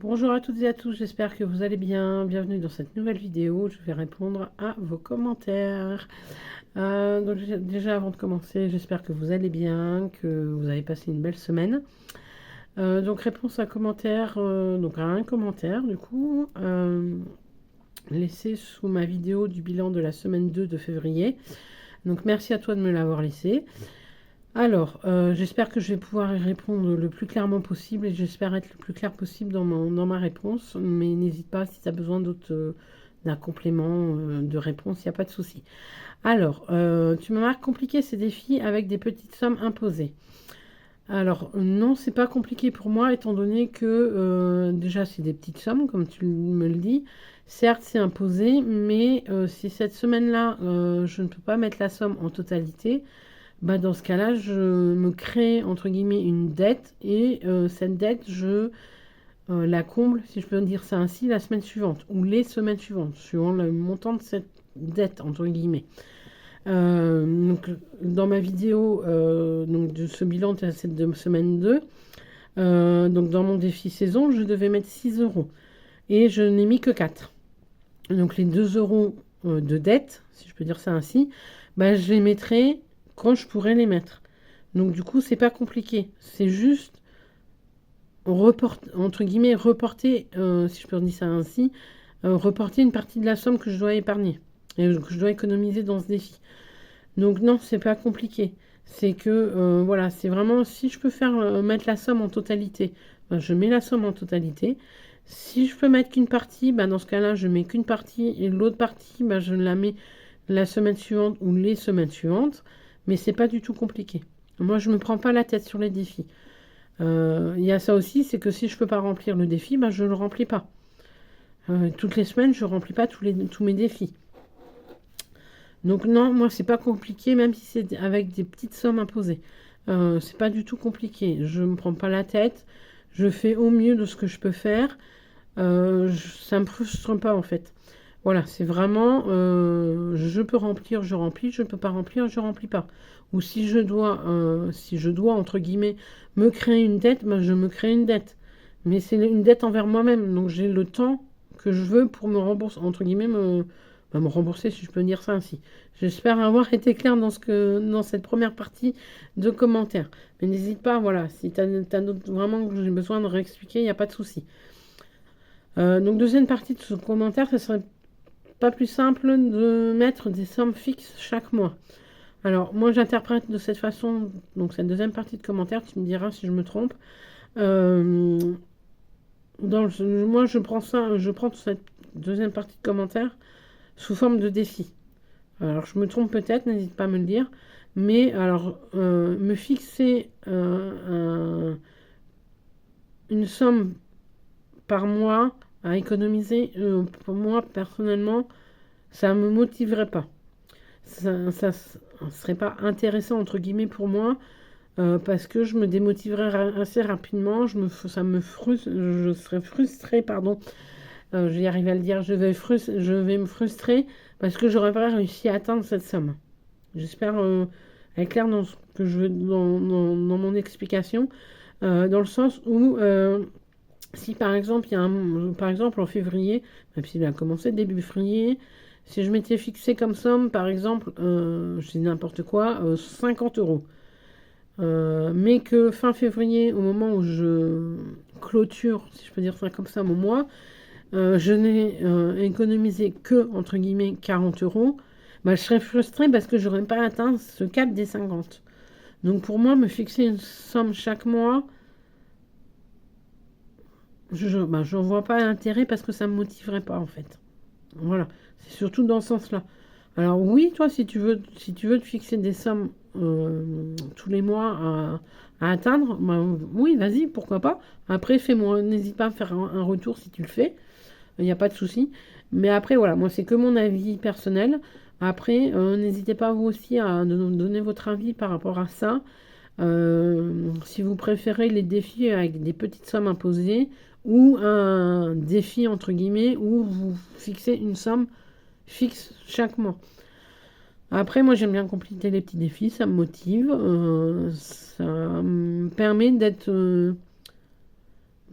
Bonjour à toutes et à tous, j'espère que vous allez bien. Bienvenue dans cette nouvelle vidéo. Je vais répondre à vos commentaires. Donc déjà avant de commencer, j'espère que vous allez bien, que vous avez passé une belle semaine. Donc réponse à commentaire, donc à un commentaire du coup, laissé sous ma vidéo du bilan de la semaine 2 de février. Donc merci à toi de me l'avoir laissé. Alors, j'espère que je vais pouvoir y répondre le plus clairement possible et j'espère être le plus clair possible dans ma réponse. Mais n'hésite pas si tu as besoin d'un complément de réponse, il n'y a pas de souci. Alors, tu m'as marqué compliqué ces défis avec des petites sommes imposées. Alors, non, c'est pas compliqué pour moi étant donné que déjà c'est des petites sommes, comme tu me le dis. Certes, c'est imposé, mais si cette semaine-là, je ne peux pas mettre la somme en totalité, bah dans ce cas-là, je me crée entre guillemets une dette et cette dette, je la comble, si je peux dire ça ainsi, la semaine suivante ou les semaines suivantes, suivant le montant de cette dette entre guillemets. Donc, dans ma vidéo donc de ce bilan de cette semaine 2, donc dans mon défi saison, je devais mettre 6 euros et je n'ai mis que 4. Donc les 2 euros de dette, si je peux dire ça ainsi, bah, je les mettrai quand je pourrais les mettre. Donc du coup, c'est pas compliqué. C'est juste entre guillemets reporter, si je peux dire ça ainsi, reporter une partie de la somme que je dois épargner et que je dois économiser dans ce défi. Donc non, c'est pas compliqué. C'est que voilà, c'est vraiment si je peux faire mettre la somme en totalité, ben, je mets la somme en totalité. Si je peux mettre qu'une partie, ben, dans ce cas-là, je mets qu'une partie et l'autre partie, ben, je la mets la semaine suivante ou les semaines suivantes. Mais c'est pas du tout compliqué. Moi, je me prends pas la tête sur les défis. Il y a ça aussi, c'est que si je peux pas remplir le défi, ben, je le remplis pas. Toutes les semaines, je remplis pas tous mes défis. Donc non, moi c'est pas compliqué, même si c'est avec des petites sommes imposées. C'est pas du tout compliqué. Je me prends pas la tête. Je fais au mieux de ce que je peux faire. Ça me frustre pas en fait. Voilà, c'est vraiment je peux remplir, je remplis, je ne peux pas remplir, je remplis pas. Ou si je dois entre guillemets me créer une dette, ben je me crée une dette. Mais c'est une dette envers moi-même, donc j'ai le temps que je veux pour me rembourser entre guillemets me rembourser si je peux dire ça ainsi. J'espère avoir été clair dans cette première partie de commentaires. Mais n'hésite pas, voilà, si tu as vraiment que j'ai besoin de réexpliquer, il n'y a pas de souci. Donc deuxième partie de ce commentaire, ce serait pas plus simple de mettre des sommes fixes chaque mois. Alors moi j'interprète de cette façon, donc cette deuxième partie de commentaire, tu me diras si je me trompe. Euh, moi je prends cette deuxième partie de commentaire sous forme de défi. Alors je me trompe peut-être, n'hésite pas à me le dire. Mais alors me fixer une somme par mois à économiser, pour moi personnellement, ça ne me motiverait pas. Ça ne serait pas intéressant entre guillemets pour moi parce que je me démotiverais assez rapidement. Je serais frustrée, pardon. Je vais y arriver à le dire. Je vais me frustrer parce que j'aurais pas réussi à atteindre cette somme. J'espère être clair dans ce que je veux dans mon explication, dans le sens où si par exemple par exemple en février, même s'il a commencé début février, si je m'étais fixé comme somme, par exemple, je dis n'importe quoi, 50 euros. Mais que fin février, au moment où je clôture, si je peux dire ça comme ça, mon mois, je n'ai économisé que, entre guillemets, 40 euros, bah, je serais frustrée parce que j'aurais pas atteint ce cap des 50. Donc pour moi, me fixer une somme chaque mois, je n'en vois pas l'intérêt parce que ça ne me motiverait pas en fait. Voilà, c'est surtout dans ce sens-là. Alors oui, toi, si tu veux te fixer des sommes tous les mois à atteindre, bah, oui, vas-y, pourquoi pas. Après, fais-moi, n'hésite pas à me faire un retour si tu le fais. Il n'y a pas de souci. Mais après, voilà, moi, c'est que mon avis personnel. Après, n'hésitez pas vous aussi à donner votre avis par rapport à ça. Si vous préférez les défis avec des petites sommes imposées ou un défi entre guillemets où vous fixez une somme fixe chaque mois. Après, moi j'aime bien compléter les petits défis, ça me motive, ça me permet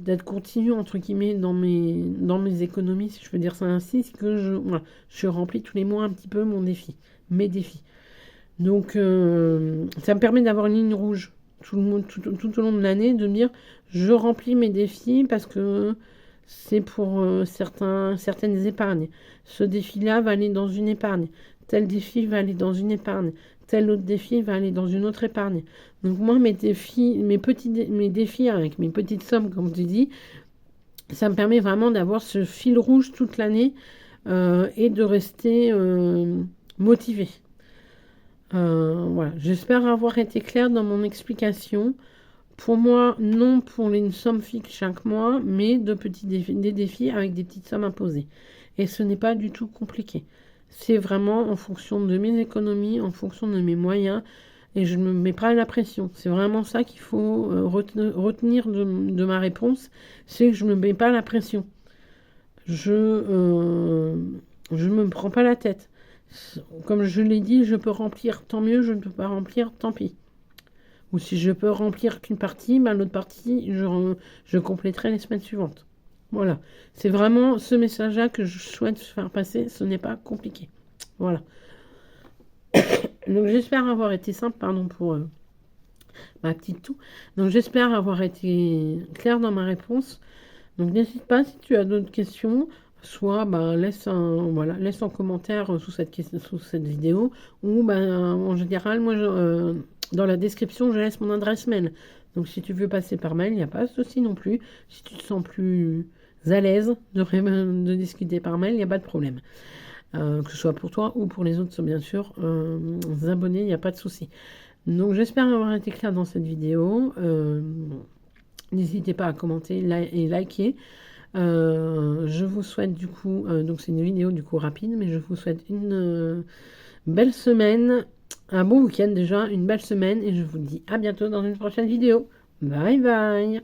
d'être continu entre guillemets dans mes économies, si je peux dire ça ainsi, c'est que voilà, je remplis tous les mois un petit peu mes défis. Donc ça me permet d'avoir une ligne rouge tout au long de l'année, de me dire je remplis mes défis parce que c'est pour certaines épargnes. Ce défi-là va aller dans une épargne. Tel défi va aller dans une épargne. Tel autre défi va aller dans une autre épargne. Donc moi, mes défis avec mes petites sommes, comme tu dis, ça me permet vraiment d'avoir ce fil rouge toute l'année et de rester motivé. Voilà, j'espère avoir été claire dans mon explication. Pour moi, non pour une somme fixe chaque mois, mais des défis avec des petites sommes imposées. Et ce n'est pas du tout compliqué. C'est vraiment en fonction de mes économies, en fonction de mes moyens, et je ne me mets pas la pression. C'est vraiment ça qu'il faut retenir de ma réponse, c'est que je ne me mets pas la pression. Je ne me prends pas la tête. Comme je l'ai dit, je peux remplir, tant mieux, je ne peux pas remplir, tant pis. Ou si je peux remplir qu'une partie, l'autre partie, je compléterai les semaines suivantes. Voilà. C'est vraiment ce message-là que je souhaite faire passer. Ce n'est pas compliqué. Voilà. Donc j'espère avoir été simple, pardon pour ma petite toux. Donc j'espère avoir été claire dans ma réponse. Donc n'hésite pas si tu as d'autres questions. Soit laisse en commentaire sous cette vidéo. Ou en général, moi dans la description, je laisse mon adresse mail. Donc si tu veux passer par mail, il n'y a pas de souci non plus. Si tu te sens plus à l'aise de discuter par mail, il n'y a pas de problème. Que ce soit pour toi ou pour les autres, bien sûr, abonnés, il n'y a pas de souci. Donc j'espère avoir été clair dans cette vidéo. N'hésitez pas à commenter et liker. Je vous souhaite du coup, donc c'est une vidéo du coup rapide, mais je vous souhaite une belle semaine, un bon week-end déjà, une belle semaine, et je vous dis à bientôt dans une prochaine vidéo. Bye bye!